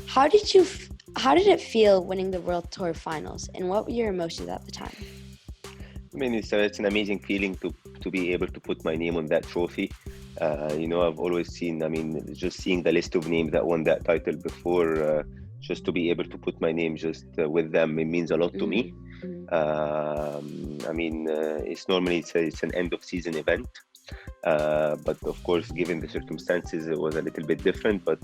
How did it feel winning the World Tour Finals, and what were your emotions at the time? I mean, it's an amazing feeling to be able to put my name on that trophy. I've always seen, just seeing the list of names that won that title before, just to be able to put my name just with them, it means a lot to me. It's an end of season event. But of course, given the circumstances, it was a little bit different. But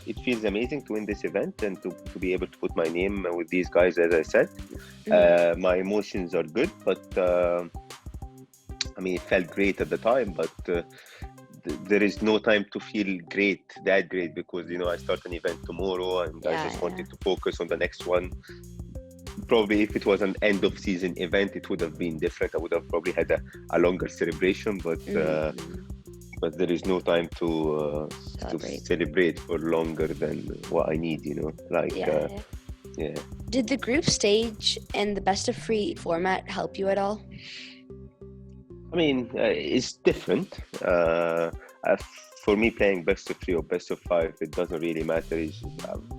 it feels amazing to win this event and to be able to put my name with these guys, as I said. My emotions are good, but it felt great at the time. But there is no time to feel that great, because I start an event tomorrow, and I just wanted to focus on the next one. Probably if it was an end of season event, it would have been different. I would have probably had a longer celebration, but there is no time to celebrate for longer than what I need, Did the group stage and the best of 3 format help you at all? It's different. For me, playing best of 3 or best of 5, it doesn't really matter.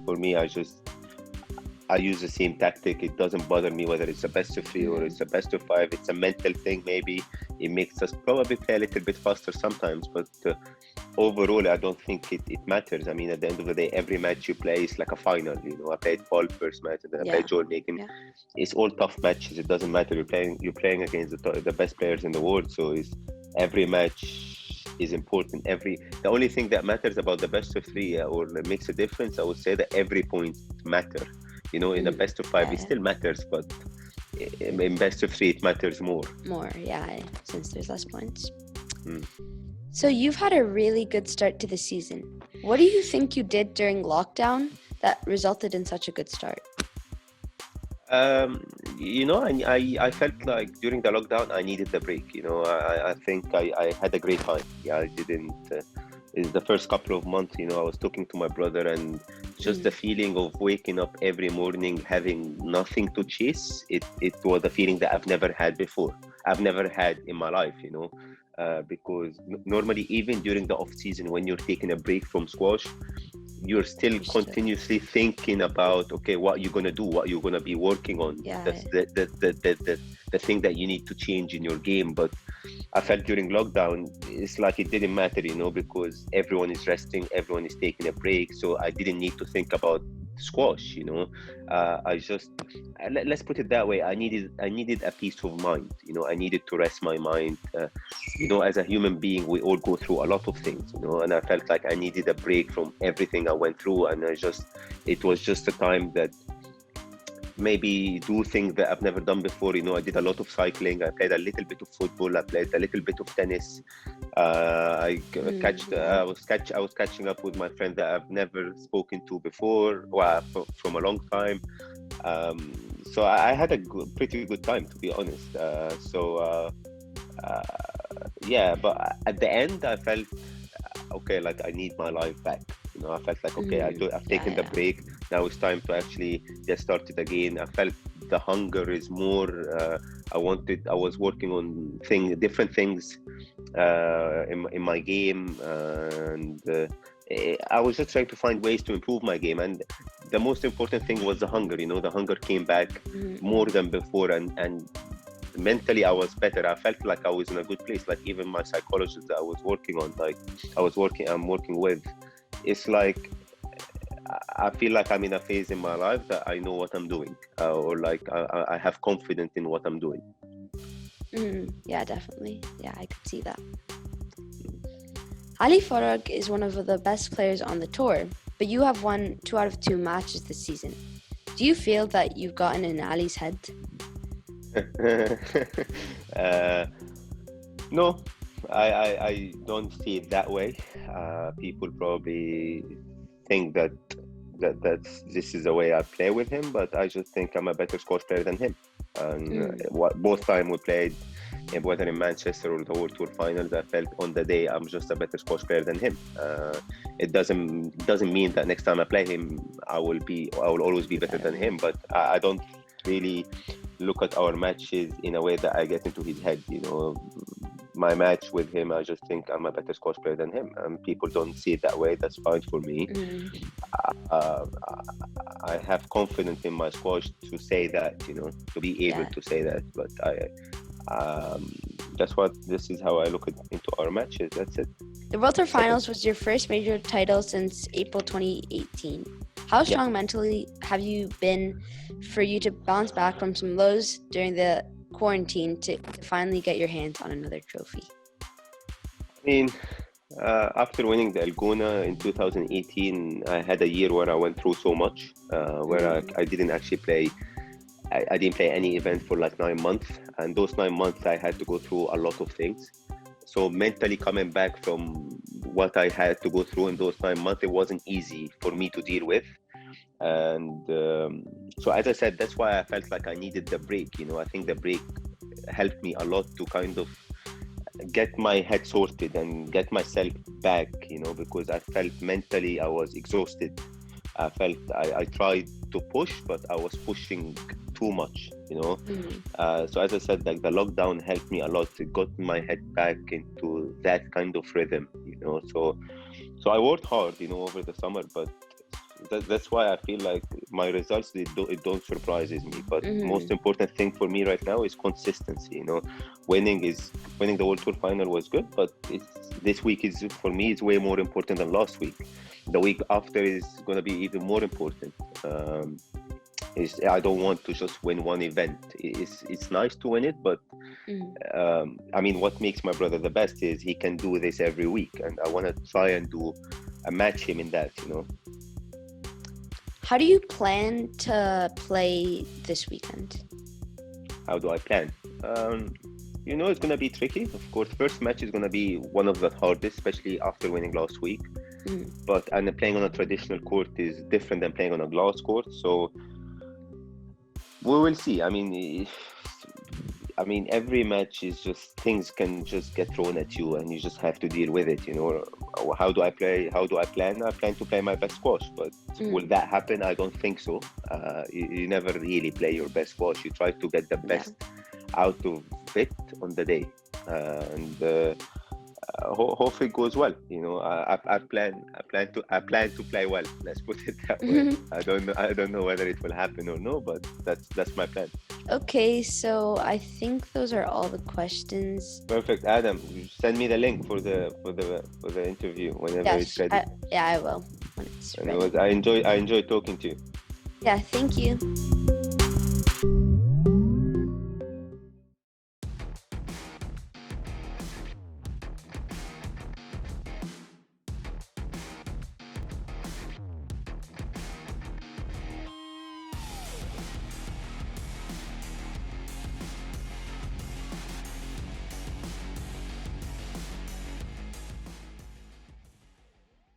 For me, I use the same tactic. It doesn't bother me whether it's a best of 3 or it's a best of 5. It's a mental thing, maybe. It makes us probably play a little bit faster sometimes, but overall, I don't think it matters. At the end of the day, every match you play is like a final. I played Paul first match, and then I played Joel Makin. Yeah. It's all tough matches. It doesn't matter. You're playing against the best players in the world, so every match is important. The only thing that matters about the best of 3 or makes a difference, I would say that every point matters. In a best of 5, it still matters, but in best of 3, it matters more. Since there's less points. So you've had a really good start to the season. What do you think you did during lockdown that resulted in such a good start? I felt like during the lockdown, I needed the break. I think I had a great time. I didn't... Is the first couple of months, I was talking to my brother, and just the feeling of waking up every morning having nothing to chase, it was a feeling that I've never had before. I've never had in my life, because normally, even during the off season, when you're taking a break from squash, you're still continuously thinking about, okay, what you're going to do, what you're going to be working on. That's the thing that you need to change in your game. But I felt during lockdown, it's like it didn't matter, because everyone is resting, everyone is taking a break. So I didn't need to think about squash, let's put it that way. I needed a peace of mind. I needed to rest my mind. As a human being, we all go through a lot of things, and I felt like I needed a break from everything I went through. And it was just a time that maybe do things that I've never done before. I did a lot of cycling. I played a little bit of football. I played a little bit of tennis. I was catching up with my friend that I've never spoken to before, from a long time. So I had a pretty good time, to be honest. But at the end, I felt okay, like I need my life back. I felt like, okay, I've taken the break. Now it's time to actually get started again. I felt the hunger is more. I was working on different things in my game, and I was just trying to find ways to improve my game. And the most important thing was the hunger. The hunger came back more than before, and mentally I was better. I felt like I was in a good place. Like even my psychologist that I was working on, I'm working with, it's like I feel like I'm in a phase in my life that I know what I'm doing, or like I have confidence in what I'm doing. Yeah, definitely. Yeah, I could see that. Ali Farag is one of the best players on the tour, but you have won 2 out of 2 matches this season. Do you feel that you've gotten in Ali's head? No, I don't see it that way. People probably think that this is the way I play with him, but I just think I'm a better squash player than him. And both time we played, whether in Manchester or the World Tour Finals, I felt on the day I'm just a better squash player than him. It doesn't mean that next time I play him, I will always be better than him. But I don't really look at our matches in a way that I get into his head. my match with him, I just think I'm a better squash player than him. People don't see it that way. That's fine for me. Mm. Uh, I have confidence in my squash to say that, to be able Yeah. to say that. But this is how I look into our matches. That's it. The World Tour Finals was your first major title since April 2018. How strong mentally have you been for you to bounce back from some lows during the quarantine to finally get your hands on another trophy? I mean, after winning the Elguna in 2018, I had a year where I went through so much, where I didn't actually play. I didn't play any event for like 9 months, and those 9 months I had to go through a lot of things. So mentally coming back from what I had to go through in those 9 months, it wasn't easy for me to deal with. And so as I said, that's why I felt like I needed the break. I think the break helped me a lot to kind of get my head sorted and get myself back, because I felt mentally I was exhausted. I felt I tried to push, but I was pushing too much, So as I said, like the lockdown helped me a lot. It got my head back into that kind of rhythm, So I worked hard, over the summer, but that's why I feel like my results, it don't surprises me. But most important thing for me right now is consistency. Winning the World Tour final was good, but this week is, for me, it's way more important than last week. The week after is going to be even more important. I don't want to just win one event. It's nice to win it, but I mean, what makes my brother the best is he can do this every week, and I want to try and match him in that. How do you plan to play this weekend? How do I plan? It's going to be tricky. Of course, first match is going to be one of the hardest, especially after winning last week. And playing on a traditional court is different than playing on a glass court. So we will see. I mean, every match is just, things can just get thrown at you, and you just have to deal with it. How do I play? How do I plan? I plan to play my best squash, but will that happen? I don't think so. You never really play your best squash. You try to get the best out of it on the day, and hopefully it goes well. I plan to play well. Let's put it that way. I don't know whether it will happen or no, but that's my plan. Okay, so I think those are all the questions. Perfect, Adam. Send me the link for the interview whenever it's ready. I will when it's ready. I enjoy talking to you. Yeah, thank you.